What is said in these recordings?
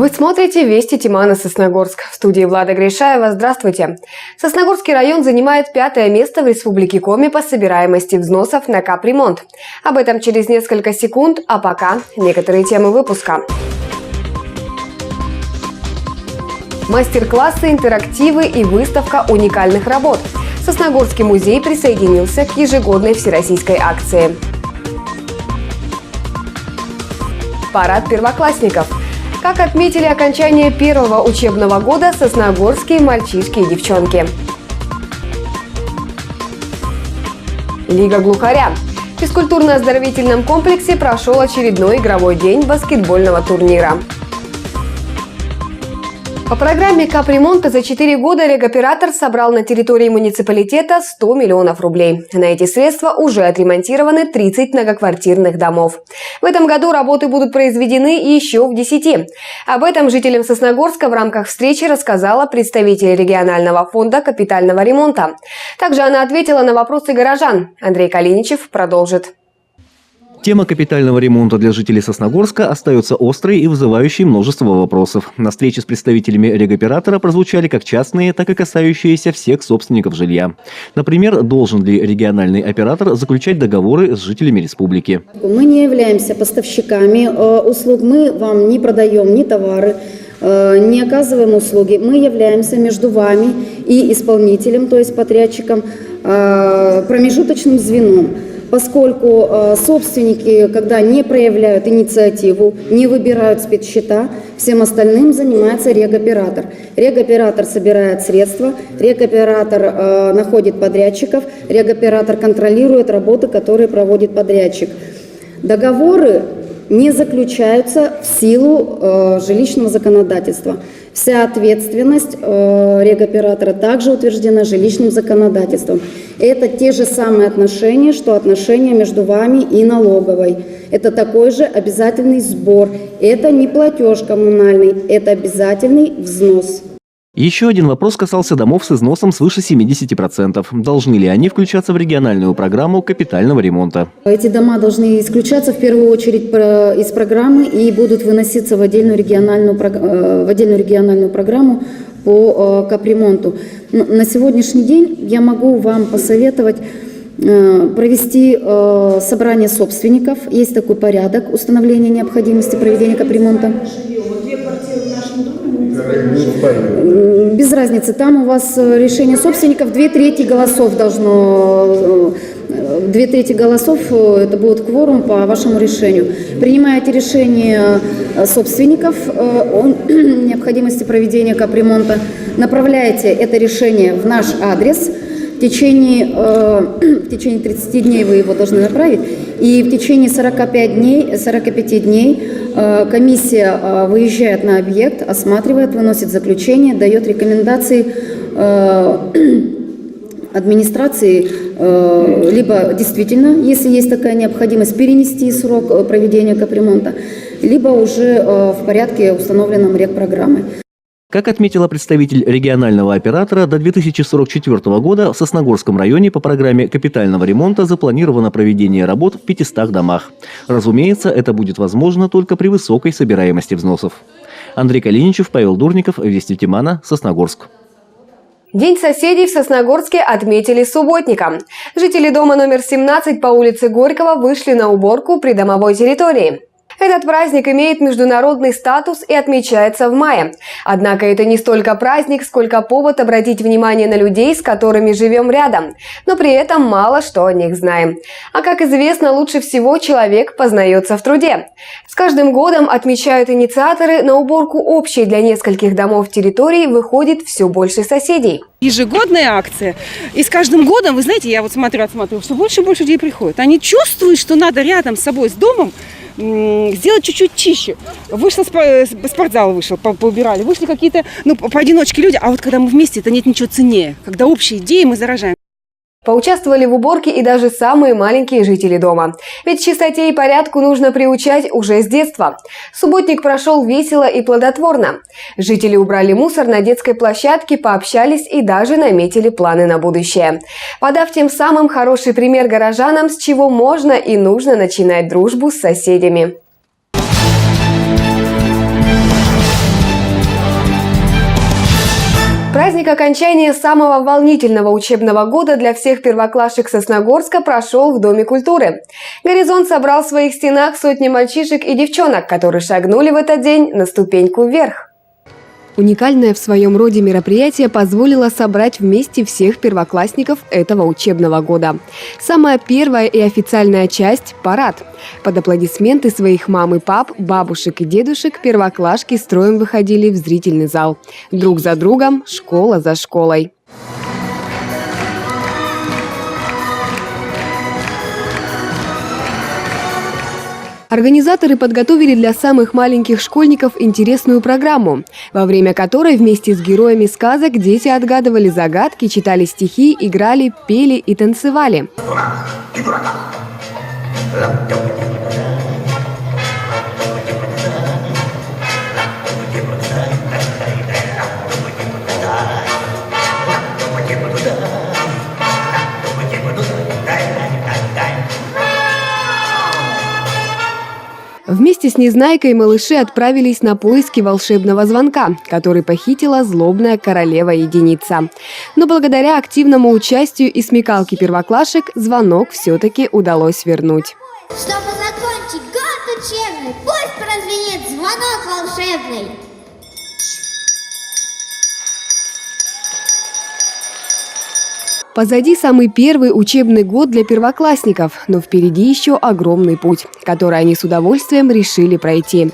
Вы смотрите «Вести Тимана Сосногорск». В студии Влада Гришаева. Здравствуйте. Сосногорский район занимает 5-е место в Республике Коми по собираемости взносов на капремонт. Об этом через несколько секунд, а пока некоторые темы выпуска. Мастер-классы, интерактивы и выставка уникальных работ. Сосногорский музей присоединился к ежегодной всероссийской акции. Парад первоклассников. Как отметили окончание первого учебного года сосногорские мальчишки и девчонки. Лига глухаря. В физкультурно-оздоровительном комплексе прошел очередной игровой день баскетбольного турнира. По программе капремонта за 4 года регоператор собрал на территории муниципалитета 100 миллионов рублей. На эти средства уже отремонтированы 30 многоквартирных домов. В этом году работы будут произведены еще в 10. Об этом жителям Сосногорска в рамках встречи рассказала представитель регионального фонда капитального ремонта. Также она ответила на вопросы горожан. Андрей Калиничев продолжит. Тема капитального ремонта для жителей Сосногорска остается острой и вызывающей множество вопросов. На встрече с представителями регоператора прозвучали как частные, так и касающиеся всех собственников жилья. Например, должен ли региональный оператор заключать договоры с жителями республики? Мы не являемся поставщиками услуг, мы вам не продаем ни товары, не оказываем услуги. Мы являемся между вами и исполнителем, то есть подрядчиком, промежуточным звеном. Поскольку собственники, когда не проявляют инициативу, не выбирают спецсчета, всем остальным занимается регоператор. Регоператор собирает средства, регоператор находит подрядчиков, регоператор контролирует работы, которые проводит подрядчик. Договоры не заключаются в силу жилищного законодательства. Вся ответственность регоператора также утверждена жилищным законодательством. Это те же самые отношения, что отношения между вами и налоговой. Это такой же обязательный сбор. Это не платеж коммунальный, это обязательный взнос. Еще один вопрос касался домов с износом свыше 70%. Должны ли они включаться в региональную программу капитального ремонта? Эти дома должны исключаться в первую очередь из программы и будут выноситься в отдельную региональную программу по капремонту. На сегодняшний день я могу вам посоветовать провести собрание собственников. Есть такой порядок установления необходимости проведения капремонта. Без разницы, там у вас решение собственников, 2/3 голосов должно, 2/3 голосов, это будет кворум по вашему решению. Принимаете решение собственников о необходимости проведения капремонта, направляете это решение в наш адрес. В течение 30 дней вы его должны направить, и в течение 45 дней комиссия выезжает на объект, осматривает, выносит заключение, дает рекомендации администрации, либо действительно, если есть такая необходимость, перенести срок проведения капремонта, либо уже в порядке, установленном регпрограммой. Как отметила представитель регионального оператора, до 2044 года в Сосногорском районе по программе капитального ремонта запланировано проведение работ в 500 домах. Разумеется, это будет возможно только при высокой собираемости взносов. Андрей Калиничев, Павел Дурников, Вести Тимана, Сосногорск. День соседей в Сосногорске отметили субботником. Жители дома номер 17 по улице Горького вышли на уборку придомовой территории. Этот праздник имеет международный статус и отмечается в мае. Однако это не столько праздник, сколько повод обратить внимание на людей, с которыми живем рядом, но при этом мало что о них знаем. А как известно, лучше всего человек познается в труде. С каждым годом, отмечают инициаторы, на уборку общей для нескольких домов территории выходит все больше соседей. Ежегодная акция. И с каждым годом, вы знаете, я вот смотрю, что больше и больше людей приходят. Они чувствуют, что надо рядом с собой, с домом, сделать чуть-чуть чище. Вышла спортзал, поубирали, вышли какие-то, поодиночке люди, а вот когда мы вместе, это нет ничего ценнее. Когда общие идеи мы заражаем. Поучаствовали в уборке и даже самые маленькие жители дома. Ведь чистоте и порядку нужно приучать уже с детства. Субботник прошел весело и плодотворно. Жители убрали мусор на детской площадке, пообщались и даже наметили планы на будущее. Подав тем самым хороший пример горожанам, с чего можно и нужно начинать дружбу с соседями. Праздник окончания самого волнительного учебного года для всех первоклашек Сосногорска прошел в Доме культуры. «Горизонт» собрал в своих стенах сотни мальчишек и девчонок, которые шагнули в этот день на ступеньку вверх. Уникальное в своем роде мероприятие позволило собрать вместе всех первоклассников этого учебного года. Самая первая и официальная часть – парад. Под аплодисменты своих мам и пап, бабушек и дедушек первоклашки строем выходили в зрительный зал. Друг за другом, школа за школой. Организаторы подготовили для самых маленьких школьников интересную программу, во время которой вместе с героями сказок дети отгадывали загадки, читали стихи, играли, пели и танцевали. Вместе с Незнайкой малыши отправились на поиски волшебного звонка, который похитила злобная королева-единица. Но благодаря активному участию и смекалке первоклашек звонок все-таки удалось вернуть. Чтобы закончить год учебный, пусть прозвенит звонок волшебный. Позади самый первый учебный год для первоклассников, но впереди еще огромный путь, который они с удовольствием решили пройти.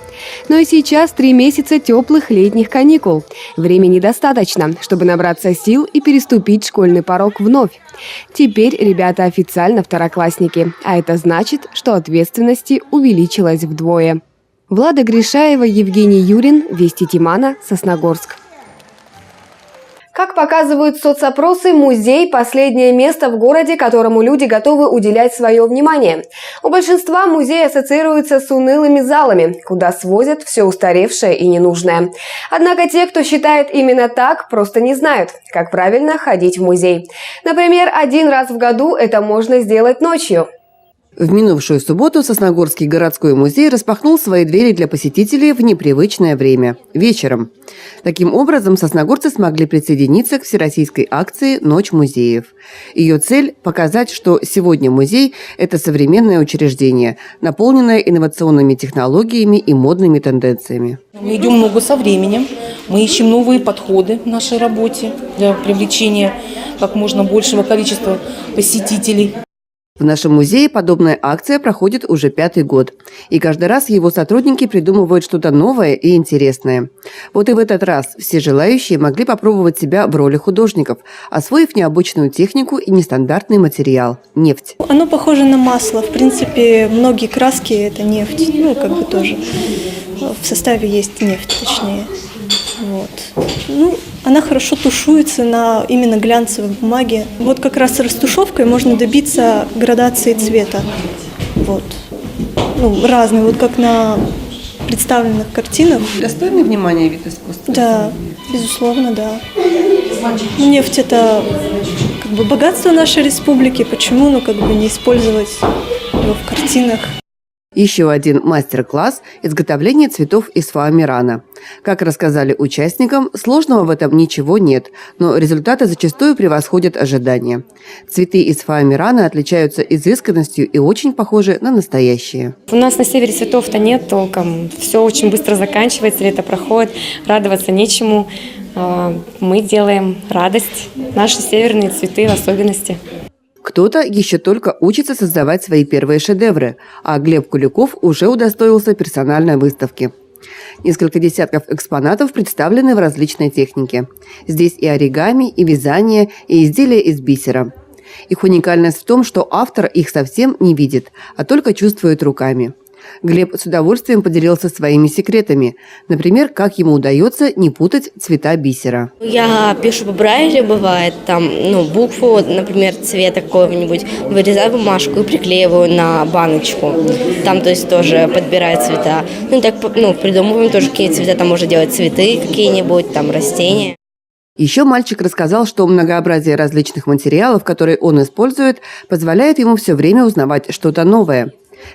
Но и сейчас 3 месяца теплых летних каникул. Времени достаточно, чтобы набраться сил и переступить школьный порог вновь. Теперь ребята официально второклассники, а это значит, что ответственности увеличилось вдвое. Влада Гришаева, Евгений Юрин, Вести Тимана, Сосногорск. Как показывают соцопросы, музей – последнее место в городе, которому люди готовы уделять свое внимание. У большинства музей ассоциируется с унылыми залами, куда свозят все устаревшее и ненужное. Однако те, кто считает именно так, просто не знают, как правильно ходить в музей. Например, 1 раз в году это можно сделать ночью. В минувшую субботу Сосногорский городской музей распахнул свои двери для посетителей в непривычное время – вечером. Таким образом, сосногорцы смогли присоединиться к всероссийской акции «Ночь музеев». Ее цель – показать, что сегодня музей – это современное учреждение, наполненное инновационными технологиями и модными тенденциями. Мы идем много со временем, мы ищем новые подходы в нашей работе для привлечения как можно большего количества посетителей. В нашем музее подобная акция проходит уже 5-й год. И каждый раз его сотрудники придумывают что-то новое и интересное. Вот и в этот раз все желающие могли попробовать себя в роли художников, освоив необычную технику и нестандартный материал – нефть. Оно похоже на масло. В принципе, многие краски – это нефть. Ну, как бы тоже в составе есть нефть, точнее. Вот. Ну, она хорошо тушуется на именно глянцевой бумаге. Вот как раз с растушевкой можно добиться градации цвета. Вот. Ну, разные, вот как на представленных картинах. Достойный внимания вид искусства? Да, безусловно, да. Нефть – это как бы богатство нашей республики. Почему, ну, как бы не использовать его в картинах? Еще один мастер-класс – изготовление цветов из фоамирана. Как рассказали участникам, сложного в этом ничего нет, но результаты зачастую превосходят ожидания. Цветы из фоамирана отличаются изысканностью и очень похожи на настоящие. У нас на севере цветов-то нет толком. Все очень быстро заканчивается, лето проходит, радоваться нечему. Мы делаем радость, наши северные цветы в особенности. Кто-то еще только учится создавать свои первые шедевры, а Глеб Куликов уже удостоился персональной выставки. Несколько десятков экспонатов представлены в различной технике. Здесь и оригами, и вязание, и изделия из бисера. Их уникальность в том, что автор их совсем не видит, а только чувствует руками. Глеб с удовольствием поделился своими секретами. Например, как ему удается не путать цвета бисера. Я пишу по Брайлю, бывает, там, букву, например, цвета какого-нибудь, вырезаю бумажку и приклеиваю на баночку. Там, то есть, тоже подбираю цвета. Придумываем тоже, какие цвета, там можно делать цветы какие-нибудь, там, растения. Еще мальчик рассказал, что многообразие различных материалов, которые он использует, позволяет ему все время узнавать что-то новое.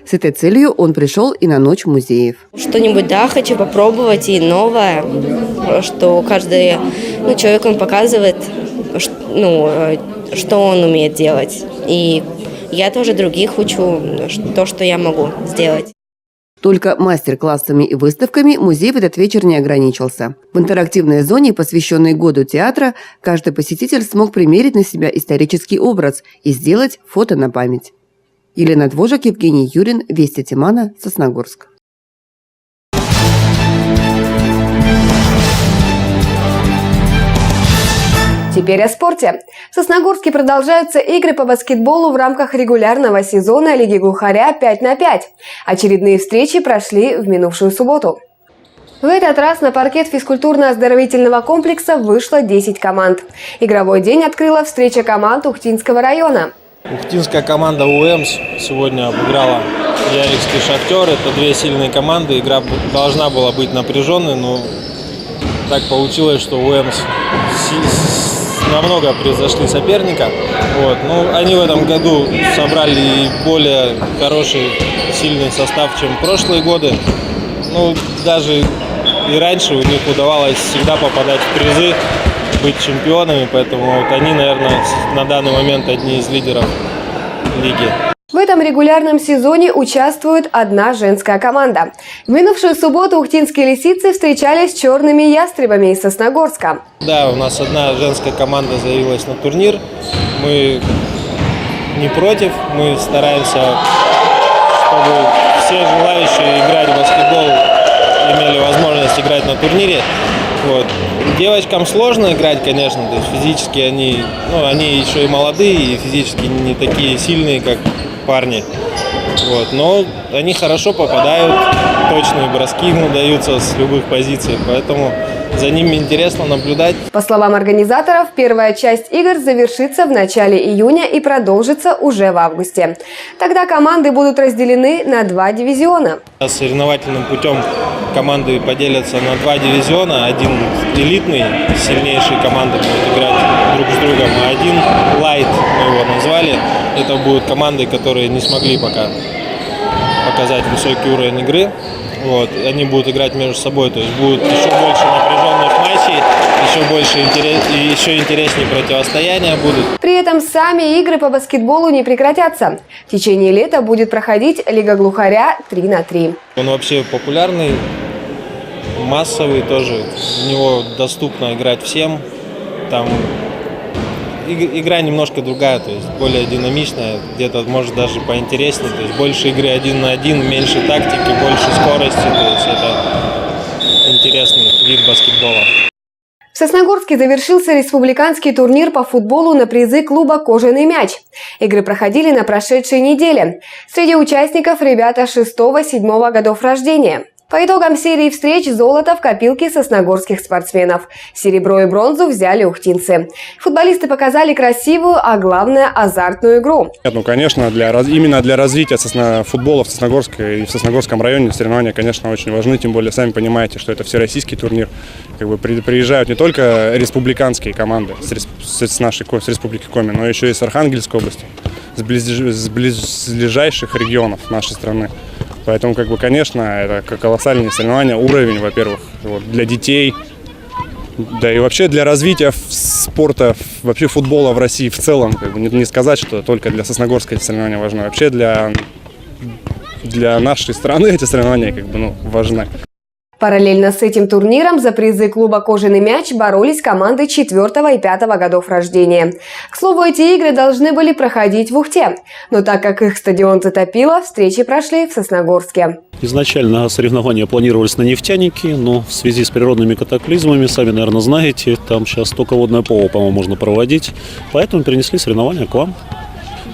С этой целью он пришел и на Ночь музеев. Что-нибудь, да, хочу попробовать и новое. что каждый человек, он показывает, что он умеет делать. И я тоже других учу то, что я могу сделать. Только мастер-классами и выставками музей в этот вечер не ограничился. В интерактивной зоне, посвященной году театра, каждый посетитель смог примерить на себя исторический образ и сделать фото на память. Елена Двожик, Евгений Юрин, Вести Тимана, Сосногорск. Теперь о спорте. В Сосногорске продолжаются игры по баскетболу в рамках регулярного сезона Лиги Глухаря 5х5. Очередные встречи прошли в минувшую субботу. В этот раз на паркет физкультурно-оздоровительного комплекса вышло 10 команд. Игровой день открыла встреча команд Ухтинского района. Ухтинская команда УЭМС сегодня обыграла Ярикский Шахтер. Это две сильные команды. Игра должна была быть напряженной, но так получилось, что УЭМС намного превзошли соперника. Они в этом году собрали более хороший, сильный состав, чем в прошлые годы. Даже и раньше у них удавалось всегда попадать в призы, быть чемпионами, поэтому они, наверное, на данный момент одни из лидеров лиги. В этом регулярном сезоне участвует одна женская команда. В минувшую субботу ухтинские лисицы встречались с черными ястребами из Сосногорска. Да, у нас одна женская команда заявилась на турнир. Мы не против, мы стараемся, чтобы все желающие играть в баскетбол имели возможность играть на турнире. Девочкам сложно играть, конечно, то есть физически они еще и молодые, и физически не такие сильные, как парни. Но они хорошо попадают, точные броски им удаются с любых позиций, поэтому за ними интересно наблюдать. По словам организаторов, первая часть игр завершится в начале июня и продолжится уже в августе. Тогда команды будут разделены на 2 дивизиона. Соревновательным путем команды поделятся на 2 дивизиона. Один элитный, сильнейшие команды будут играть друг с другом, а один лайт, мы его назвали. Это будут команды, которые не смогли пока показать высокий уровень игры. Они будут играть между собой, то есть будет еще больше напряженных матчей, еще интереснее противостояния будут. При этом сами игры по баскетболу не прекратятся. В течение лета будет проходить Лига Глухаря 3х3. Он вообще популярный, массовый тоже, в него доступно играть всем. Там игра немножко другая, то есть более динамичная, где-то может даже поинтереснее, то есть больше игры 1 на 1, меньше тактики, больше скорости, то есть это интересный вид баскетбола. В Сосногорске завершился республиканский турнир по футболу на призы клуба «Кожаный мяч». Игры проходили на прошедшей неделе. Среди участников ребята 6-7 годов рождения. По итогам серии встреч золото в копилке сосногорских спортсменов. Серебро и бронзу взяли ухтинцы. Футболисты показали красивую, а главное – азартную игру. Конечно, именно для развития футбола в Сосногорске и в Сосногорском районе соревнования, конечно, очень важны. Тем более, сами понимаете, что это всероссийский турнир. Приезжают не только республиканские команды с Республики Коми, но еще и с Архангельской области, с близлежащих регионов нашей страны. Поэтому, конечно, это колоссальные соревнования, уровень, во-первых, для детей, да и вообще для развития спорта, вообще футбола в России в целом. Не сказать, что только для Сосногорска эти соревнования важны, вообще для нашей страны эти соревнования важны. Параллельно с этим турниром за призы клуба «Кожаный мяч» боролись команды 4 и 5 годов рождения. К слову, эти игры должны были проходить в Ухте, но так как их стадион затопило, встречи прошли в Сосногорске. Изначально соревнования планировались на нефтянике, но в связи с природными катаклизмами, сами, наверное, знаете, там сейчас только водное поло, по-моему, можно проводить, поэтому перенесли соревнования к вам.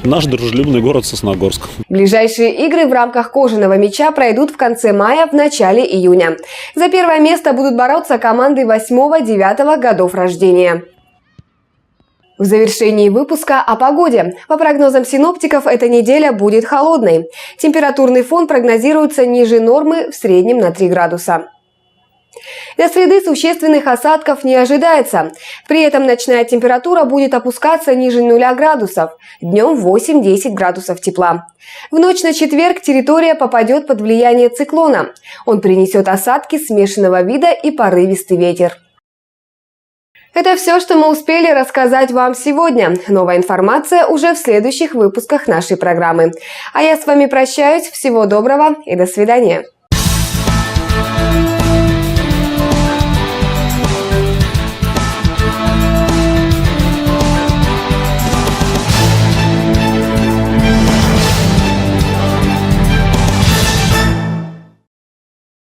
Наш дружелюбный город Сосногорск. Ближайшие игры в рамках «Кожаного мяча» пройдут в конце мая, в начале июня. За первое место будут бороться команды 8-9 годов рождения. В завершении выпуска о погоде. По прогнозам синоптиков, эта неделя будет холодной. Температурный фон прогнозируется ниже нормы в среднем на 3 градуса. До среды существенных осадков не ожидается. При этом ночная температура будет опускаться ниже 0 градусов, днем 8-10 градусов тепла. В ночь на четверг территория попадет под влияние циклона. Он принесет осадки смешанного вида и порывистый ветер. Это все, что мы успели рассказать вам сегодня. Новая информация уже в следующих выпусках нашей программы. А я с вами прощаюсь. Всего доброго и до свидания.